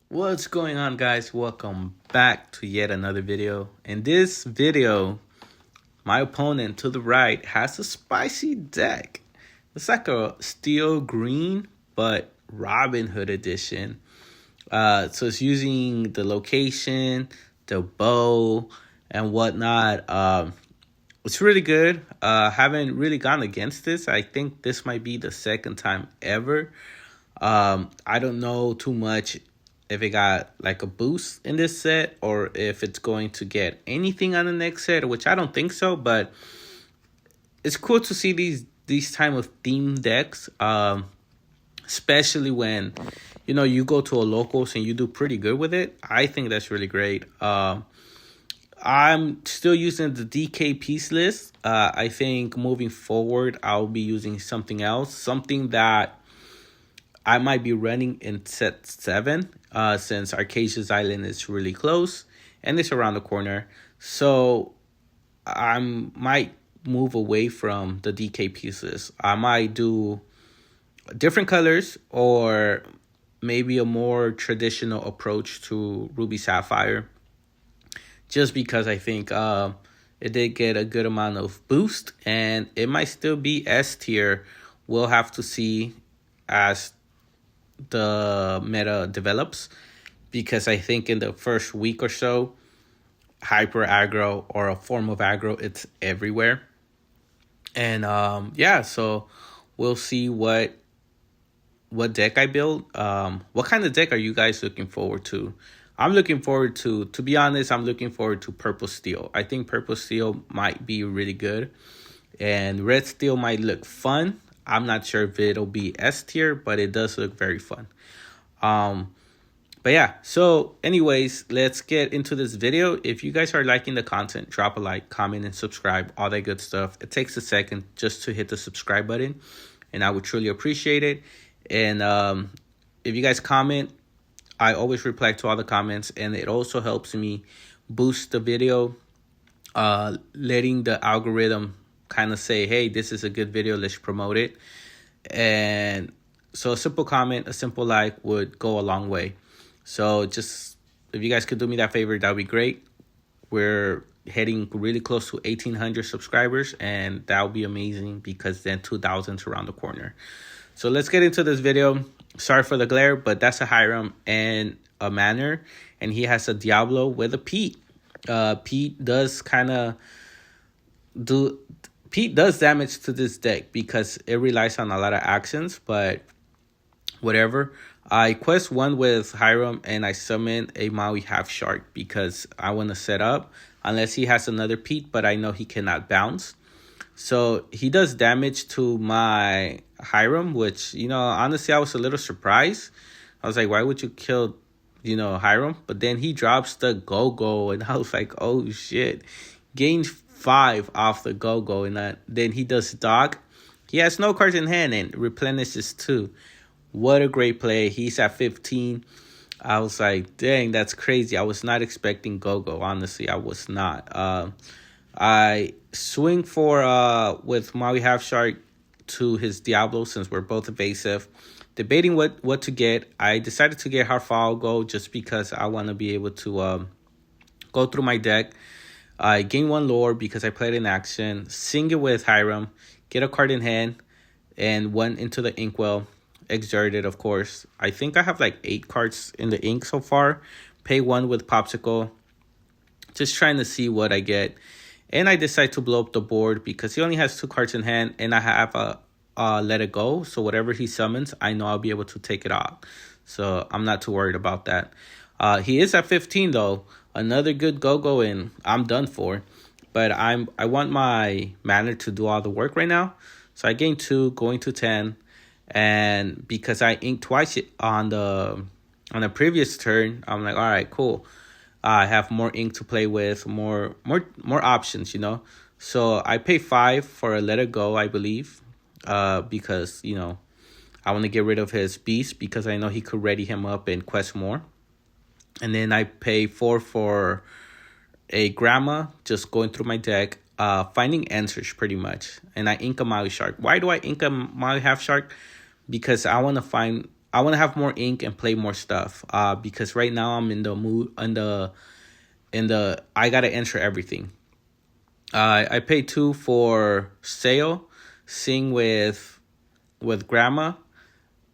What's going on, guys? Welcome back to yet another video. In this video, my opponent to the right has a spicy deck. It's like a steel green, but Robin Hood edition. So it's using the location, the bow, and whatnot. It's really good. Haven't really gone against this. I think this might be the second time ever. I don't know too much if it got like a boost in this set or if it's going to get anything on the next set, which I don't think so. But it's cool to see these time of theme decks, especially when you go to a locals and you do pretty good with it. I think that's really great. I'm still using the DK piece list. I think moving forward, I'll be using something else, something that I might be running in set 7 since Arcasia's Island is really close and it's around the corner. So I might move away from the DK pieces. I might do different colors or maybe a more traditional approach to Ruby Sapphire, just because I think it did get a good amount of boost and it might still be S tier. We'll have to see as the meta develops, because I think in the first week or so, hyper aggro or a form of aggro, it's everywhere. And so we'll see what deck I build. What kind of deck are you guys looking forward to? I'm looking forward to be honest, I'm looking forward to Purple Steel. I think Purple Steel might be really good, and Red Steel might look fun. I'm not sure if it'll be S tier, but it does look very fun. But yeah, so anyways, let's get into this video. If you guys are liking the content, drop a like, comment, and subscribe, all that good stuff. It takes a second just to hit the subscribe button, and I would truly appreciate it. And if you guys comment, I always reply to all the comments, and it also helps me boost the video, letting the algorithm kind of say, hey, this is a good video, let's promote it. And so a simple comment, a simple like would go a long way. So just if you guys could do me that favor, that would be great. We're heading really close to 1,800 subscribers, and that would be amazing, because then 2,000's around the corner. So let's get into this video. Sorry for the glare, but that's a Hiram and a Manor, and he has a Diablo with a Pete. Pete does damage to this deck because it relies on a lot of actions, but whatever. I quest 1 with Hiram and I summon a Maui Half Shark because I want to set up, unless he has another Pete, but I know he cannot bounce. So he does damage to my Hiram, which, honestly, I was a little surprised. I was like, why would you kill, Hiram? But then he drops the Go-Go, and I was like, oh, shit. Gains 5 off the Go-Go, and then he does Dog. He has no cards in hand and replenishes 2. What a great play. He's at 15. I was like, dang, that's crazy. I was not expecting Go-Go, honestly. I was not. I swing for with Maui Half Shark to his Diablo, since we're both evasive. Debating what to get. I decided to get Harfalgo just because I want to be able to go through my deck. I gain 1 lore because I played in action. Sing it with Hiram. Get a card in hand. And 1 into the Inkwell. Exerted, of course. I think I have like 8 cards in the ink so far. Pay 1 with Popsicle. Just trying to see what I get. And I decide to blow up the board because he only has 2 cards in hand. And I have a Let It Go. So whatever he summons, I know I'll be able to take it off. So I'm not too worried about that. He is at 15 though. Another good Go-Go, and I'm done for. But I want my Manor to do all the work right now. So I gain 2, going to 10. And because I inked twice on the previous turn, I'm like, all right, cool. I have more ink to play with, more options, So I pay 5 for a Let It Go, I believe, because I want to get rid of his beast because I know he could ready him up and quest more. And then I pay 4 for a Grandma, just going through my deck, finding answers pretty much. And I ink a Maui Shark. Why do I ink a Maui Half Shark? Because I want to find I want to have more ink and play more stuff. Because right now I'm in the mood in the I gotta enter everything. I paid 2 for sale, sing with grandma,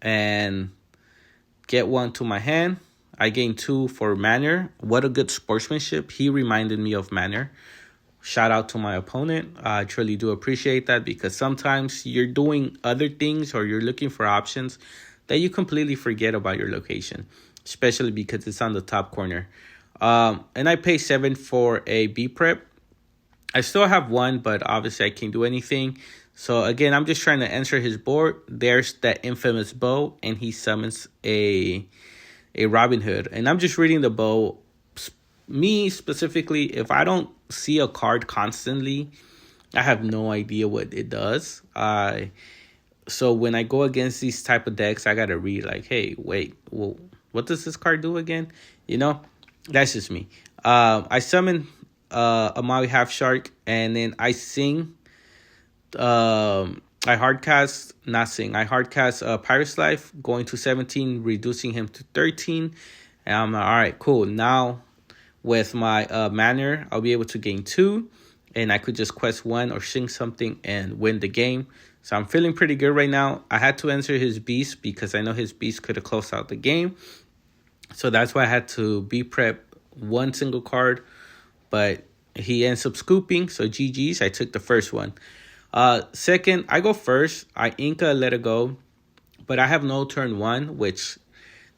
and get 1 to my hand. I gained 2 for manner. What a good sportsmanship. He reminded me of manner. Shout out to my opponent. I truly do appreciate that, because sometimes you're doing other things or you're looking for options that you completely forget about your location, especially because it's on the top corner. And I pay 7 for a B prep. I still have 1, but obviously I can't do anything. So again, I'm just trying to enter his board. There's that infamous bow, and he summons a Robin Hood. And I'm just reading the bow. Me specifically, if I don't see a card constantly, I have no idea what it does. So when I go against these type of decks, I gotta read like, hey, wait, well, what does this card do again? You know, that's just me. I summon a Maui Half Shark, and then I sing. I hardcast, not sing. I hardcast Pirate's Life, going to 17, reducing him to 13. And I'm like, all right, cool. Now with my manner, I'll be able to gain 2, and I could just quest 1 or sing something and win the game. So I'm feeling pretty good right now. I had to answer his beast because I know his beast could have closed out the game. So that's why I had to be prep 1 single card, but he ends up scooping. So GG's, I took the first one. Second, I go first. I Inca let it go, but I have no turn 1, which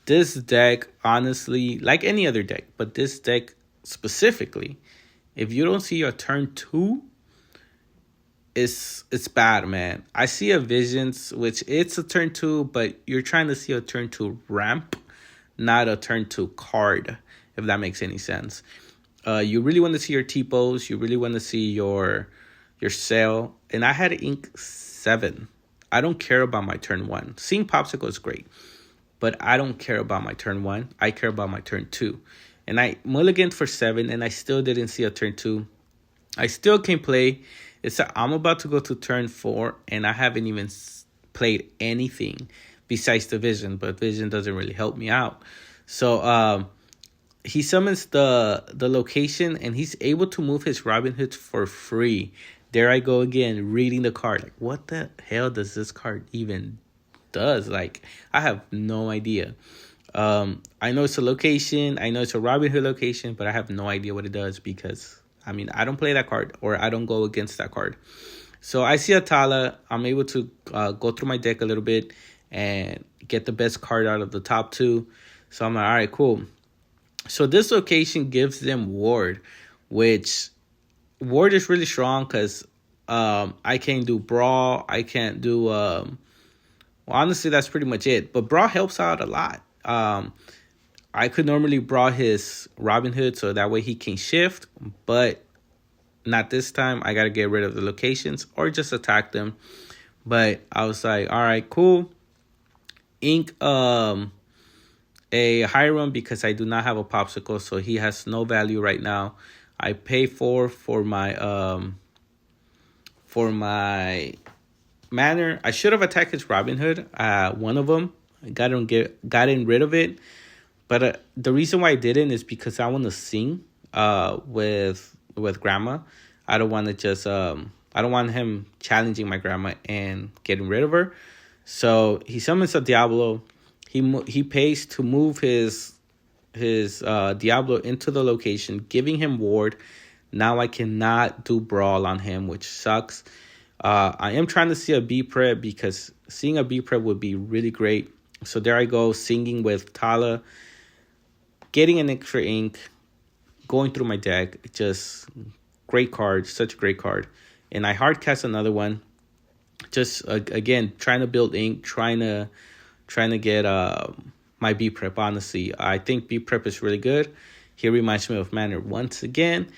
this deck, honestly, like any other deck, but this deck specifically, if you don't see a turn 2, it's bad, man. I see a Visions, which it's a turn 2, but you're trying to see a turn 2 ramp, not a turn 2 card, if that makes any sense. You really want to see your T-pose. You really want to see your sale. And I had ink 7. I don't care about my turn 1. Seeing Popsicle is great, but I don't care about my turn 1. I care about my turn 2. And I mulliganed for 7, and I still didn't see a turn 2. I still can't play. I'm about to go to turn 4, and I haven't even played anything besides the Vision, but Vision doesn't really help me out. So he summons the location, and he's able to move his Robin Hoods for free. There I go again, reading the card. Like, what the hell does this card even does? Like, I have no idea. I know it's a location. I know it's a Robin Hood location, but I have no idea what it does because, I mean, I don't play that card or I don't go against that card. So I see a Tala. I'm able to go through my deck a little bit and get the best card out of the top 2. So I'm like, all right, cool. So this location gives them Ward, which Ward is really strong because I can't do Brawl. I can't do... well, honestly, that's pretty much it. But Brawl helps out a lot. I could normally Brawl his Robin Hood so that way he can shift, but not this time. I got to get rid of the locations or just attack them. But I was like, all right, cool. Ink a Hiram because I do not have a Popsicle, so he has no value right now. I pay 4 for my manner. I should have attacked his Robin Hood. One of them. I gotten rid of it. But the reason why I didn't is because I want to sing with grandma. I don't want to just I don't want him challenging my grandma and getting rid of her. So he summons a Diablo. He pays to move his Diablo into the location, giving him Ward. Now I cannot do Brawl on him, which sucks. I am trying to see a B prep because seeing a B prep would be really great. So there I go, singing with Tala, getting an extra ink, going through my deck. Just great card, such a great card. And I hardcast another one. Just again, trying to build ink, trying to get my B prep. Honestly, I think B prep is really good. He reminds me of Manor once again.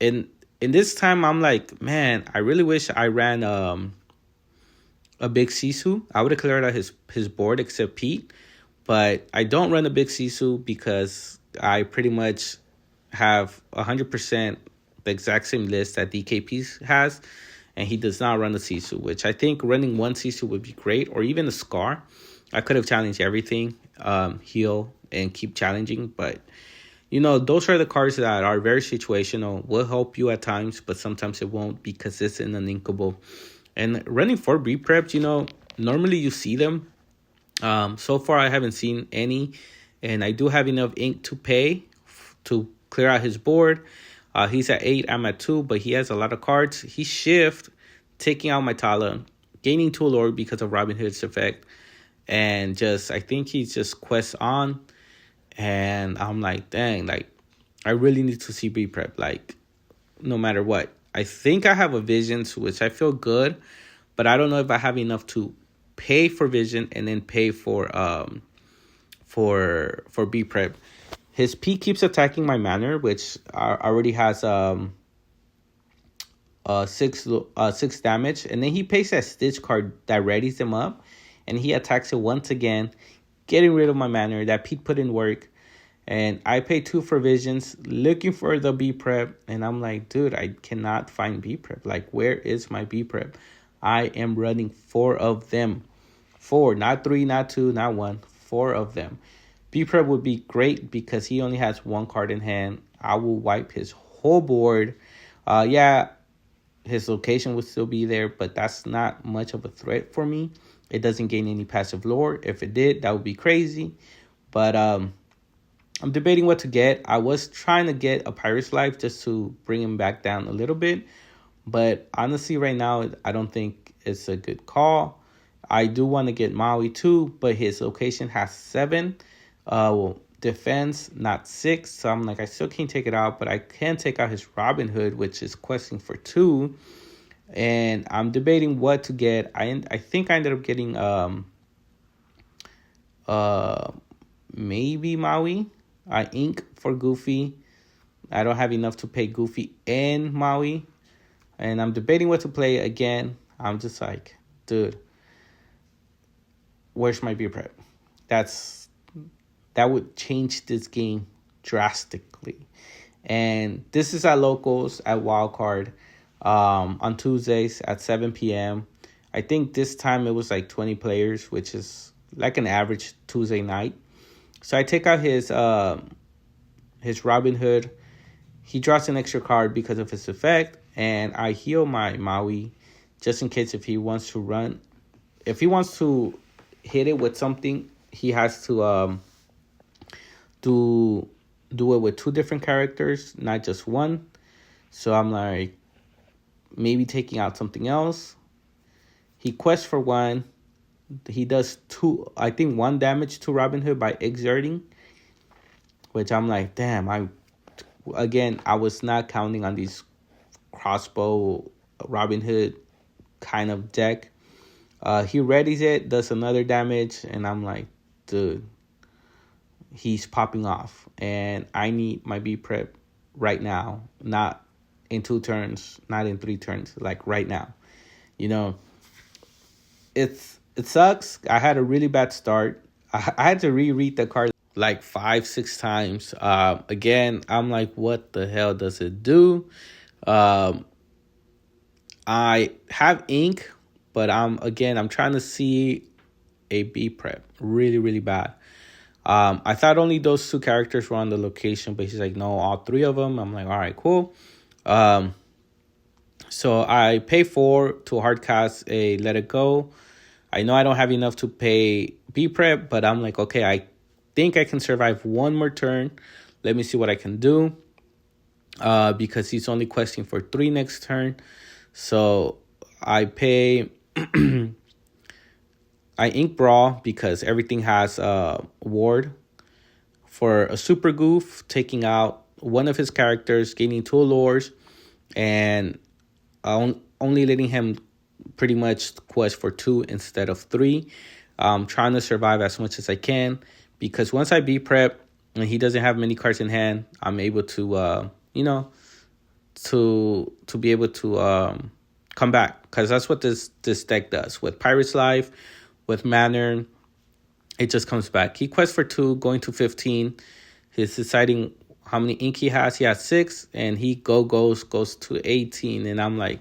And in this time, I'm like, man, I really wish I ran a big Sisu. I would have cleared out his board except Pete. But I don't run a big Sisu because I pretty much have 100% the exact same list that DKP has. And he does not run a Sisu, which I think running one Sisu would be great. Or even a Scar. I could have challenged everything, heal and keep challenging, but those are the cards that are very situational, will help you at times, but sometimes it won't because it's in an inkable. And running 4B preps, normally you see them. So far, I haven't seen any, and I do have enough ink to pay to clear out his board. He's at 8, I'm at 2, but he has a lot of cards. He shift, taking out my Tala, gaining 2 Lord because of Robin Hood's effect, and I think he's just quest on. And I'm like, dang, like, I really need to see B prep, like, no matter what. I think I have a Visions, which I feel good, but I don't know if I have enough to pay for Vision and then pay for B prep. His P keeps attacking my Manor, which already has 6 damage, and then he pays that Stitch card that readies him up, and he attacks it once again, getting rid of my Manor. That Pete put in work, and I pay 2 for Visions, looking for the B prep, and I'm like, dude, I cannot find B prep. Like, where is my B prep? I am running 4 of them. 4, not 3, not 2, not 1. 4 of them. B prep would be great because he only has 1 card in hand. I will wipe his whole board. Yeah, his location would still be there, but that's not much of a threat for me. It doesn't gain any passive lore. If it did, that would be crazy. But I'm debating what to get. I was trying to get a Pirate's Life just to bring him back down a little bit. But honestly, right now, I don't think it's a good call. I do want to get Maui too, but his location has 7 defense, not 6. So I'm like, I still can't take it out, but I can take out his Robin Hood, which is questing for 2. And I'm debating what to get. I think I ended up getting maybe Maui. I ink for Goofy. I don't have enough to pay Goofy and Maui. And I'm debating what to play again. I'm just like, dude, where's my B prep? That would change this game drastically. And this is at locals at Wildcard on Tuesdays at 7 p.m. I think this time it was like 20 players, which is like an average Tuesday night. So I take out his Robin Hood. He draws an extra card because of his effect, and I heal my Maui just in case if he wants to run. If he wants to hit it with something, he has to do it with 2 different characters, not just 1. So I'm like, maybe taking out something else. He quests for 1. He does 2, I think 1 damage to Robin Hood by exerting, which I'm like, damn, I was not counting on these crossbow Robin Hood kind of deck. He readies it, does another damage, and I'm like, dude, he's popping off, and I need my B prep right now, not in 2 turns, not in 3 turns, like right now. It sucks. I had a really bad start. I had to reread the card like 5-6 times. Again, I'm like, what the hell does it do? I have ink, but I'm trying to see a B prep really, really bad. I thought only those 2 characters were on the location, but he's like, no, all 3 of them. I'm like, all right, cool. So I pay 4 to hardcast a Let It Go. I know I don't have enough to pay B prep, but I'm like, okay, I think I can survive 1 more turn. Let me see what I can do. Because he's only questing for 3 next turn. So I pay I ink Brawl because everything has a ward for a super goof, taking out one of his characters, gaining 2 lures, and only letting him pretty much quest for 2 instead of 3. Trying to survive as much as I can, because once I B prep and he doesn't have many cards in hand, I'm able to to be able to come back, because that's what this deck does. With Pirate's Life, with Manor, it just comes back. He quests for 2, going to 15. He's deciding how many ink he has. He has 6, and he goes to 18. And I'm like,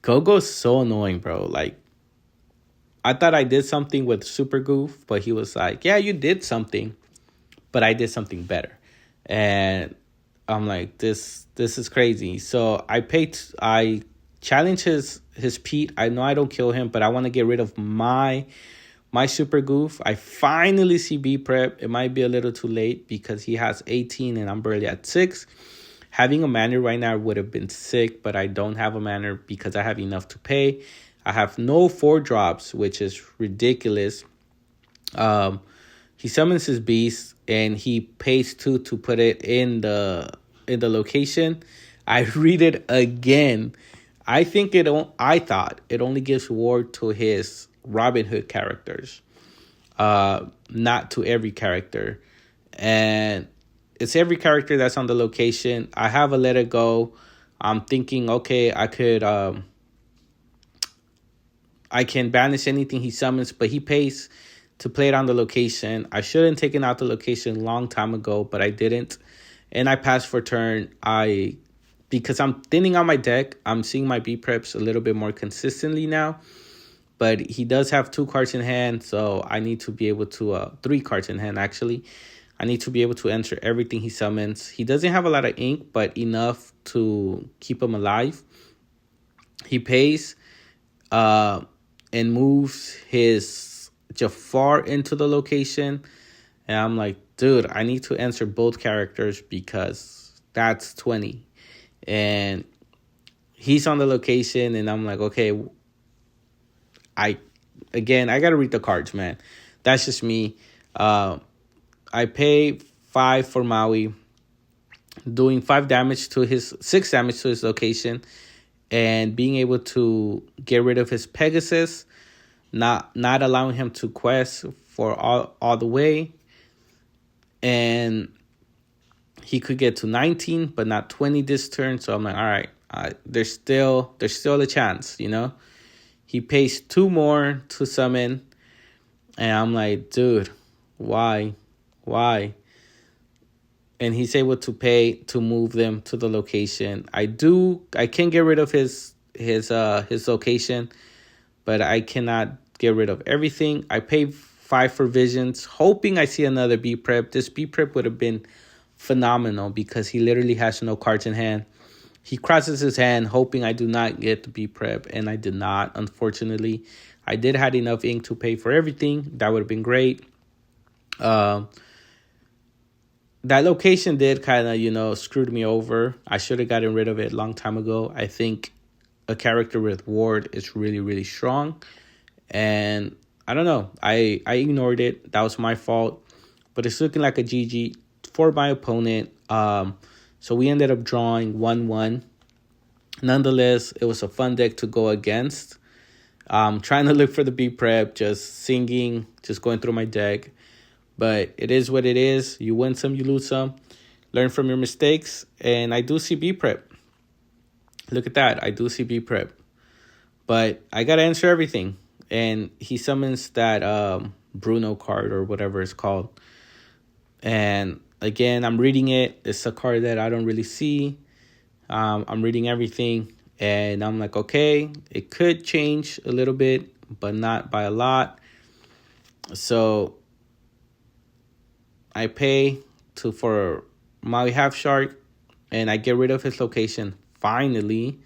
Go-Go's so annoying, bro. Like, I thought I did something with Super Goof, but he was like, yeah, you did something, but I did something better. And I'm like, this is crazy. So I challenge his Pete. I know I don't kill him, but I want to get rid of my Super Goof. I finally see B Prep. It might be a little too late because he has 18 and I'm barely at 6. Having a manor right now would have been sick, but I don't have a manor because I have enough to pay. I have no 4 drops, which is ridiculous. He summons his beast and he pays 2 to put it in the location. I read it again. I thought it only gives ward to his Robin Hood characters, not to every character. And it's every character that's on the location. I have a let it go. I'm thinking, okay, I can banish anything he summons, but he pays to play it on the location. I should have taken out the location long time ago, but I didn't. And I passed for turn. Because I'm thinning out my deck, I'm seeing my B preps a little bit more consistently now. But he does have 2 cards in hand, so I need to be able to 3 cards in hand actually. I need to be able to enter everything he summons. He doesn't have a lot of ink, but enough to keep him alive. He pays and moves his Jafar into the location. And I'm like, dude, I need to answer both characters because that's 20. And he's on the location, and I'm like, okay, I got to read the cards, man. That's just me. I pay 5 for Maui, doing 6 damage to his location, and being able to get rid of his Pegasus, not allowing him to quest for all the way, and he could get to 19, but not 20 this turn. So I'm like, all right, there's still a chance, you know. He pays 2 more to summon, and I'm like, dude, why? And he's able to pay to move them to the location. I can get rid of his location, but I cannot get rid of everything. I pay 5 for visions, hoping I see another B prep. This B prep would have been phenomenal because he literally has no cards in hand. He crosses his hand, hoping I do not get the B prep, and I did not, unfortunately. I did have enough ink to pay for everything. That would have been great. That location did kind of, screwed me over. I should have gotten rid of it a long time ago. I think a character with ward is really, really strong. And I don't know. I ignored it. That was my fault. But it's looking like a GG for my opponent. So we ended up drawing 1-1. Nonetheless, it was a fun deck to go against. Trying to look for the B prep, just singing, just going through my deck. But it is what it is. You win some, you lose some. Learn from your mistakes. And I do see B prep. Look at that. I do see B prep. But I got to answer everything. And he summons that Bruno card or whatever it's called. And again, I'm reading it. It's a card that I don't really see. I'm reading everything. And I'm like, okay, it could change a little bit, but not by a lot. So I pay for Maui Half Shark, and I get rid of his location finally,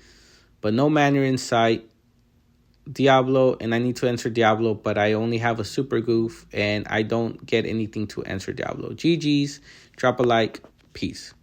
but no manor in sight. Diablo, and I need to answer Diablo, but I only have a Super Goof, and I don't get anything to answer Diablo. GG's, drop a like, peace.